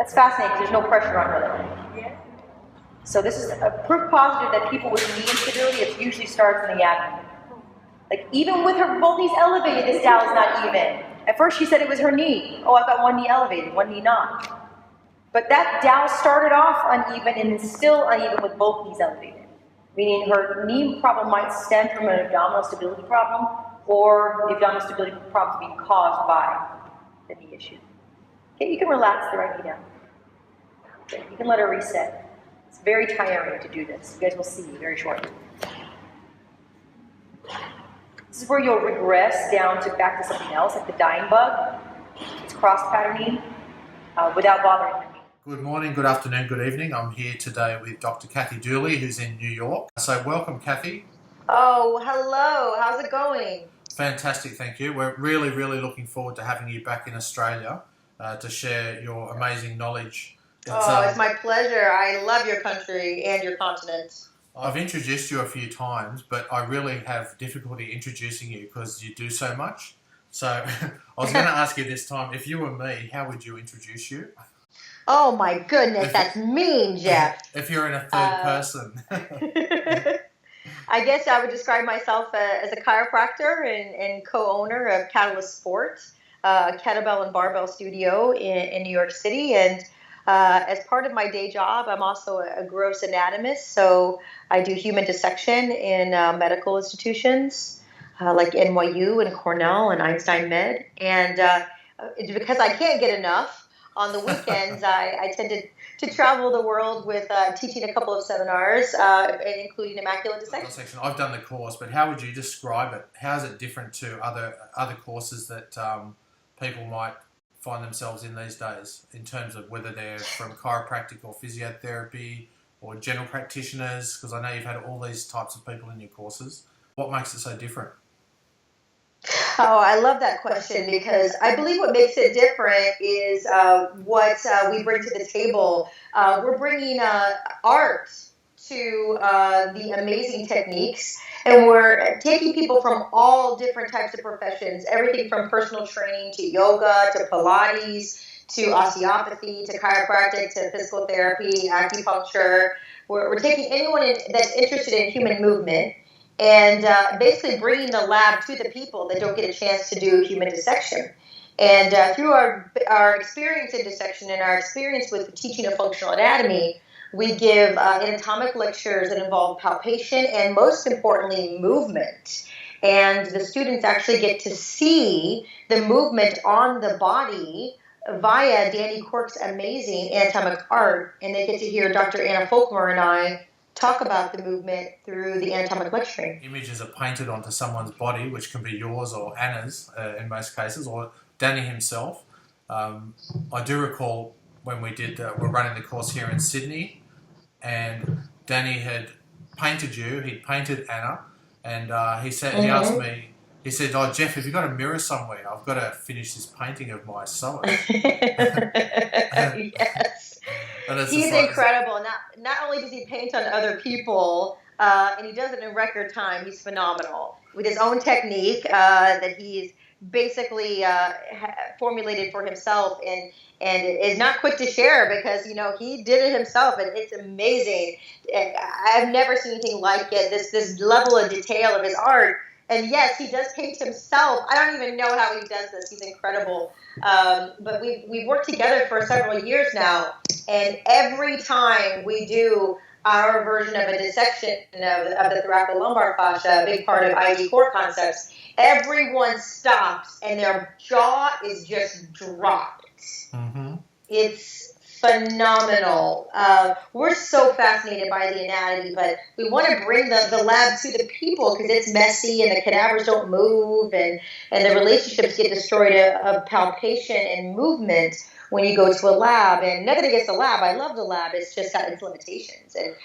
That's fascinating because there's no pressure on her. Yeah. So this is a proof positive that people with knee instability, it usually starts in the abdomen. Like even with her both knees elevated, this dowel is not even. At first she said it was her knee. Oh, I've got one knee elevated, one knee not. But that dowel started off uneven and is still uneven with both knees elevated. Meaning her knee problem might stem from an abdominal stability problem, or the abdominal stability problem being caused by the knee issue. Okay, you can relax the right knee down. Okay, you can let her reset. It's very tiring to do this. You guys will see very shortly. This is where you'll regress down to back to something else, like the dying bug. It's cross-patterning without bothering your knee. Good morning, good afternoon, good evening. I'm here today with Dr. Kathy Dooley, who's in New York. So welcome, Kathy. Oh, hello. How's it going? Fantastic, thank you. We're really looking forward to having you back in Australia to share your amazing knowledge. It's my pleasure. I love your country and your continent. I've introduced you a few times, but I really have difficulty introducing you because you do so much. So I was going to ask you this time, if you were me, how would you introduce you? Oh my goodness, that's mean, Jeff. If you're in a third person. I guess I would describe myself as a chiropractor and co-owner of Catalyst Sports, a kettlebell and barbell studio in New York City. And as part of my day job, I'm also a gross anatomist. So I do human dissection in medical institutions like NYU and Cornell and Einstein Med. And because I can't get enough, on the weekends, I tend to travel the world with teaching a couple of seminars, including Immaculate Dissection. I've done the course, but how would you describe it? How is it different to other courses that people might find themselves in these days, in terms of whether they're from chiropractic or physiotherapy or general practitioners? Because I know you've had all these types of people in your courses. What makes it so different? Oh, I love that question because I believe what makes it different is what we bring to the table. We're bringing art to the amazing techniques, and we're taking people from all different types of professions, everything from personal training to yoga to Pilates to osteopathy to chiropractic to physical therapy, acupuncture. We're taking anyone that's interested in human movement and basically bringing the lab to the people that don't get a chance to do human dissection. And through our experience in dissection and our experience with the teaching of functional anatomy, we give anatomic lectures that involve palpation and, most importantly, movement. And the students actually get to see the movement on the body via Danny Quirk's amazing anatomic art, and they get to hear Dr. Folckomer and I talk about the movement through the anatomic lecturing. Images are painted onto someone's body, which can be yours or Anna's in most cases, or Danny himself. I do recall when we're running the course here in Sydney, and Danny had painted you, he'd painted Anna, and he asked me, he said, "Oh, Jeff, have you got a mirror somewhere? I've got to finish this painting of my son." Yes. He's incredible. Not only does he paint on other people, and he does it in record time, he's phenomenal. With his own technique that he's basically formulated for himself and is not quick to share because, he did it himself, and it's amazing. I've never seen anything like it, this level of detail of his art. And yes, he does paint himself. I don't even know how he does this. He's incredible. But we've worked together for several years now, and every time we do our version of a dissection of the thoracolumbar fascia, a big part of ID core concepts, everyone stops and their jaw is just dropped. Mm-hmm. It's phenomenal. We're so fascinated by the anatomy, but we want to bring the lab to the people because it's messy and the cadavers don't move and the relationships get destroyed of palpation and movement when you go to a lab. And nothing against the lab. I love the lab. It's just got its limitations. And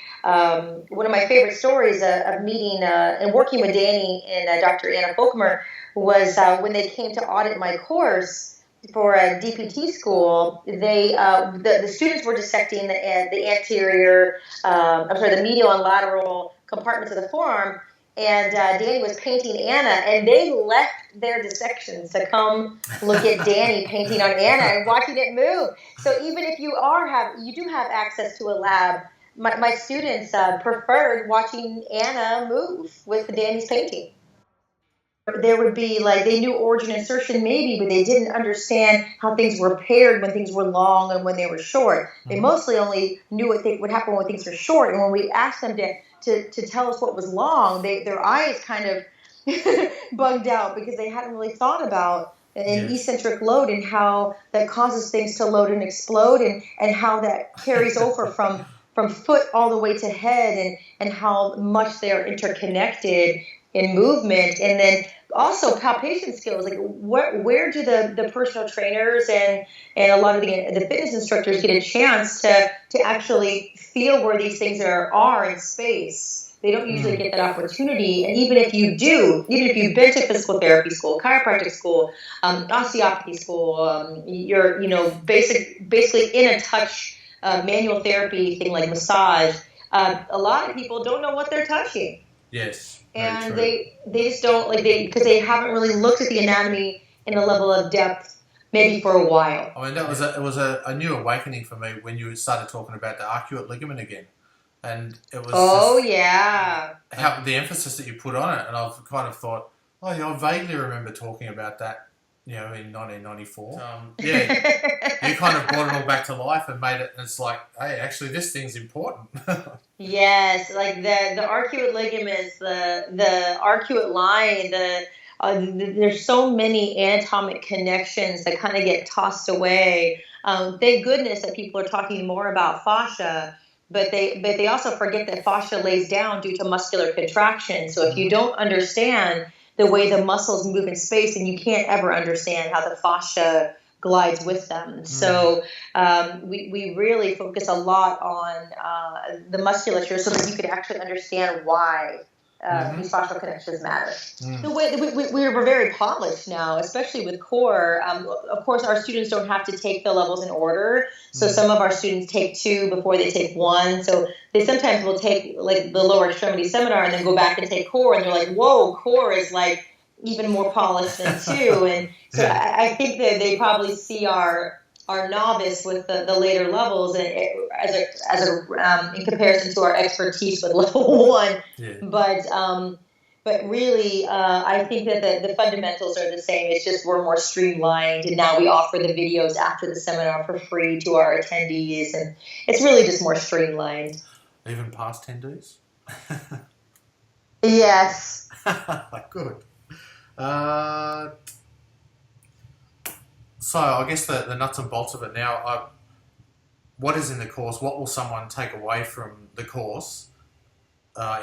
one of my favorite stories of meeting and working with Danny and Dr. Folckomer was when they came to audit my course for a DPT school. The students were dissecting the medial and lateral compartments of the forearm, and Danny was painting Anna, and they left their dissections to come look at Danny painting on Anna and watching it move. So even if you do have access to a lab, my students preferred watching Anna move with Danny's painting. There would be like, they knew origin insertion maybe, but they didn't understand how things were paired when things were long and when they were short. They mostly only knew what would happen when things were short. And when we asked them to tell us what was long, their eyes kind of bugged out because they hadn't really thought about an eccentric load and how that causes things to load and explode, and how that carries over from foot all the way to head, and how much they're interconnected in movement. And then also palpation skills, like where do the personal trainers and a lot of the fitness instructors get a chance to actually feel where these things are in space? They don't usually get that opportunity. And even if you do, even if you've been to physical therapy school, chiropractic school, osteopathy school, you're basically in a touch manual therapy thing like massage, a lot of people don't know what they're touching. Yes. And they just don't, because they haven't really looked at the anatomy in a level of depth maybe for a while. I mean, it was a new awakening for me when you started talking about the arcuate ligament again. And it was how the emphasis that you put on it, and I've kind of thought, oh yeah, I vaguely remember talking about that, in 1994. You kind of brought it all back to life and made it. And it's like, hey, actually, this thing's important. Yes, like the arcuate ligaments, the arcuate line, there's so many anatomic connections that kind of get tossed away. Thank goodness that people are talking more about fascia. But they also forget that fascia lays down due to muscular contraction. So if you don't understand the way the muscles move in space, then you can't ever understand how the fascia glides with them. So we really focus a lot on the musculature so that you can actually understand why these fascial connections matter. The way we're very polished now, especially with core. Of course, our students don't have to take the levels in order. So some of our students take 2 before they take 1. So they sometimes will take like the lower extremity seminar and then go back and take core, and they're like, whoa, core is like even more polished than 2. And so I think that they probably see our novice with the later levels as a in comparison to our expertise with level 1. But really, I think that the fundamentals are the same. It's just we're more streamlined, and now we offer the videos after the seminar for free to our attendees, and it's really just more streamlined. Even past attendees? Yes. Good. So I guess the nuts and bolts of it now, what is in the course? What will someone take away from the course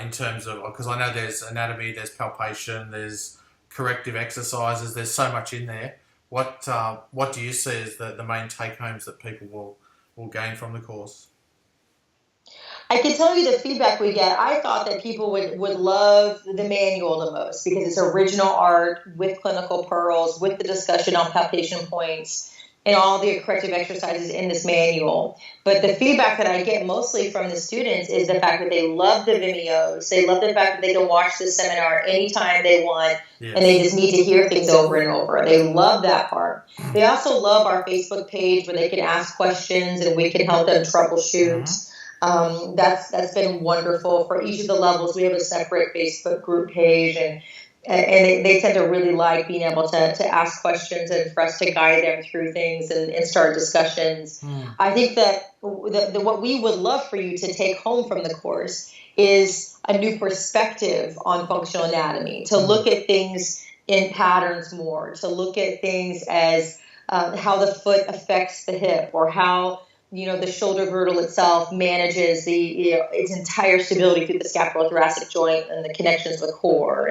in terms of, because I know there's anatomy, there's palpation, there's corrective exercises, there's so much in there. What do you see as the main take-homes that people will gain from the course? I can tell you the feedback we get. I thought that people would love the manual the most because it's original art with clinical pearls, with the discussion on palpation points and all the corrective exercises in this manual. But the feedback that I get mostly from the students is the fact that they love the Vimeos. They love the fact that they can watch the seminar anytime they want, and they just need to hear things over and over. They love that part. They also love our Facebook page where they can ask questions and we can help them troubleshoot. That's been wonderful. For each of the levels, we have a separate Facebook group page, and they tend to really like being able to ask questions and for us to guide them through things and start discussions. I think that what we would love for you to take home from the course is a new perspective on functional anatomy, to look at things in patterns more, to look at things as how the foot affects the hip, or how the shoulder girdle itself manages its entire stability through the scapulothoracic joint and the connections with core.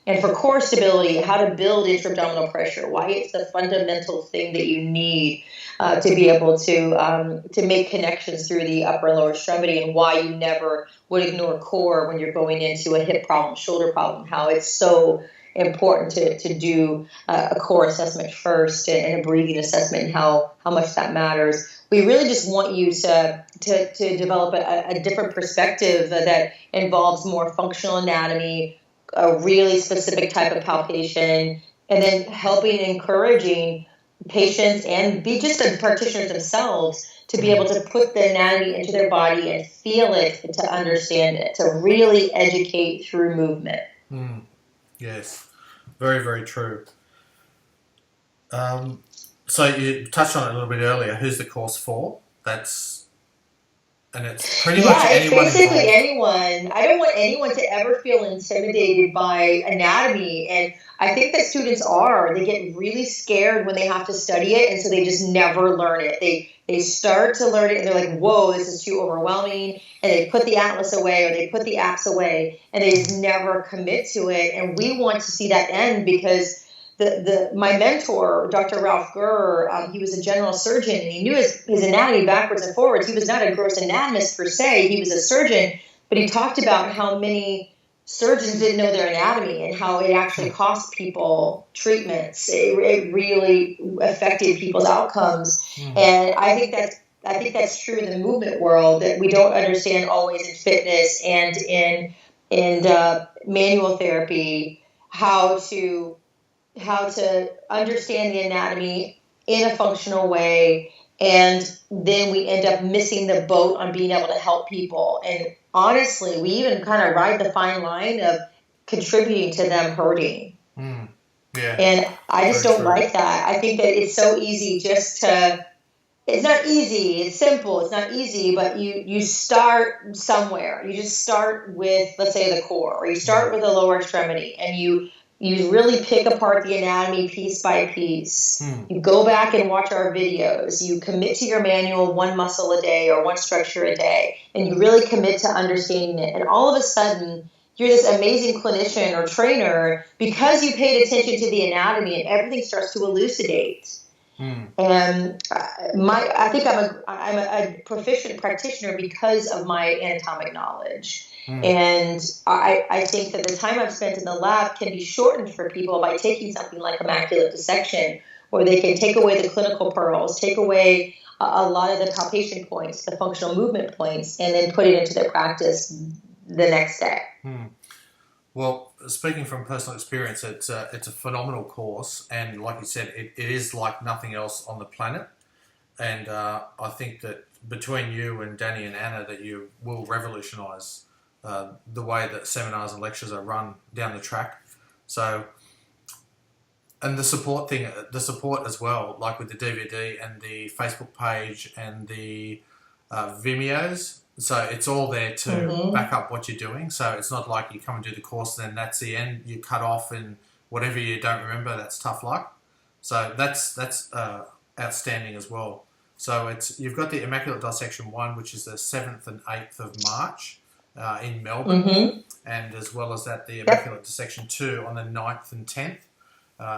And for core stability, how to build intra-abdominal pressure, why it's the fundamental thing that you need to be able to make connections through the upper and lower extremity, and why you never would ignore core when you're going into a hip problem, shoulder problem, how it's so important to do a core assessment first and a breathing assessment, and how much that matters. We really just want you to develop a different perspective that involves more functional anatomy, a really specific type of palpation, and then helping, encouraging patients and be just the practitioners themselves to be able to put the anatomy into their body and feel it, to understand it, to really educate through movement. Yes, very, very true. So you touched on it a little bit earlier. Who's the course for? And it's pretty much anyone it's basically involved. anyone. I don't want anyone to ever feel intimidated by anatomy, and I think that students they get really scared when they have to study it, and so they just never learn it. They start to learn it, and they're like, whoa, this is too overwhelming, and they put the atlas away, or they put the apps away, and they just never commit to it. And we want to see that end, because my mentor, Dr. Ralph Gurr, he was a general surgeon, and he knew his anatomy backwards and forwards. He was not a gross anatomist per se. He was a surgeon, but he talked about how many surgeons didn't know their anatomy and how it actually cost people treatments. It really affected people's outcomes. And I think that's true in the movement world, that we don't understand always in fitness and in manual therapy how to understand the anatomy in a functional way, and then we end up missing the boat on being able to help people. And honestly, we even kind of ride the fine line of contributing to them hurting. Yeah. And I just don't like that. I think that it's so easy it's not easy, it's simple, it's not easy, but you start somewhere. You just start with, let's say, the core, or you start with the lower extremity, and you really pick apart the anatomy piece by piece. You go back and watch our videos. You commit to your manual, one muscle a day or one structure a day, and you really commit to understanding it. And all of a sudden, you're this amazing clinician or trainer because you paid attention to the anatomy, and everything starts to elucidate. And I think I'm a proficient practitioner because of my anatomic knowledge. And I think that the time I've spent in the lab can be shortened for people by taking something like Immaculate Dissection, where they can take away the clinical pearls, take away a lot of the palpation points, the functional movement points, and then put it into their practice the next day. Well, speaking from personal experience, it's a phenomenal course, and like you said, it is like nothing else on the planet. And I think that between you and Danny and Anna, that you will revolutionise the way that seminars and lectures are run down the track. So, and the support as well, like with the DVD and the Facebook page and the Vimeos. So it's all there to back up what you're doing. So it's not like you come and do the course and then that's the end. You cut off, and whatever you don't remember, that's tough luck. So that's outstanding as well. So you've got the Immaculate Dissection 1, which is the 7th and 8th of March in Melbourne, and as well as that, the Immaculate Dissection 2 on the 9th and 10th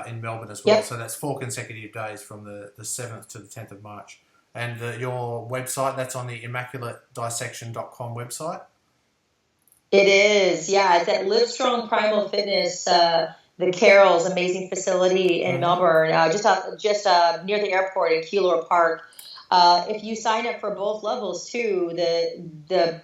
in Melbourne as well. So that's 4 consecutive days from the 7th to the 10th of March. And your website, that's on the ImmaculateDissection.com website? It is, yeah. It's at Livestrong Primal Fitness, the Carroll's amazing facility in Melbourne, just near the airport in Keilor Park. If you sign up for both levels too, the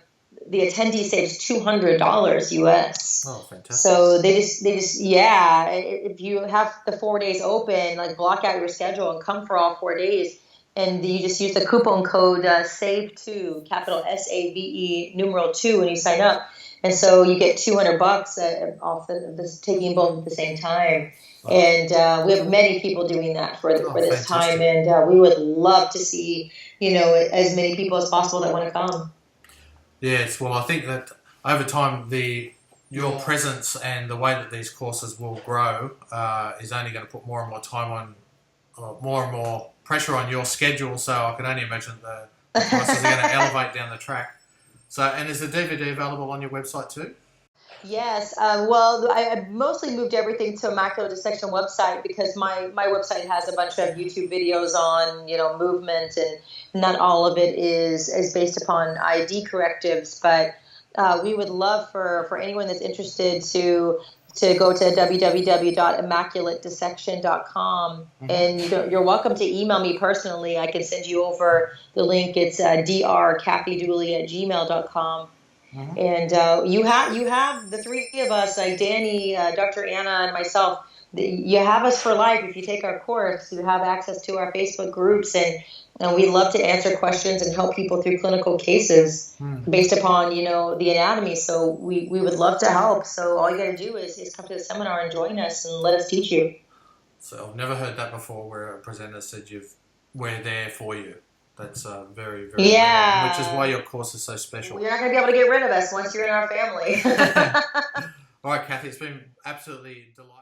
attendee saves $200 US. Oh, fantastic! So they just if you have the 4 days open, like block out your schedule and come for all 4 days, and you just use the coupon code SAVE2, capital SAVE numeral 2, when you sign up, and so you get $200 off the taking both at the same time. Wow. And we have many people doing that for this time, and we would love to see as many people as possible that want to come. Yes, well, I think that over time, your presence and the way that these courses will grow is only going to put more and more time on, more and more pressure on your schedule. So I can only imagine the prices are going to elevate down the track. So, and is the DVD available on your website too? Yes. Well, I mostly moved everything to Immaculate Dissection website because my website has a bunch of YouTube videos on, movement, and not all of it is based upon ID correctives. But we would love for anyone that's interested to go to www.immaculatedissection.com, and you're welcome to email me personally. I can send you over the link. It's drkathydooley@gmail.com. And you have the three of us, like Danny, Dr. Anna, and myself. You have us for life. If you take our course, you have access to our Facebook groups, and we love to answer questions and help people through clinical cases based upon the anatomy. So we would love to help. So all you got to do is come to the seminar and join us and let us teach you. So I've never heard that before, where a presenter said we're there for you. That's very, very rare, which is why your course is so special. You're not going to be able to get rid of us once you're in our family. All right, Kathy, it's been absolutely delightful.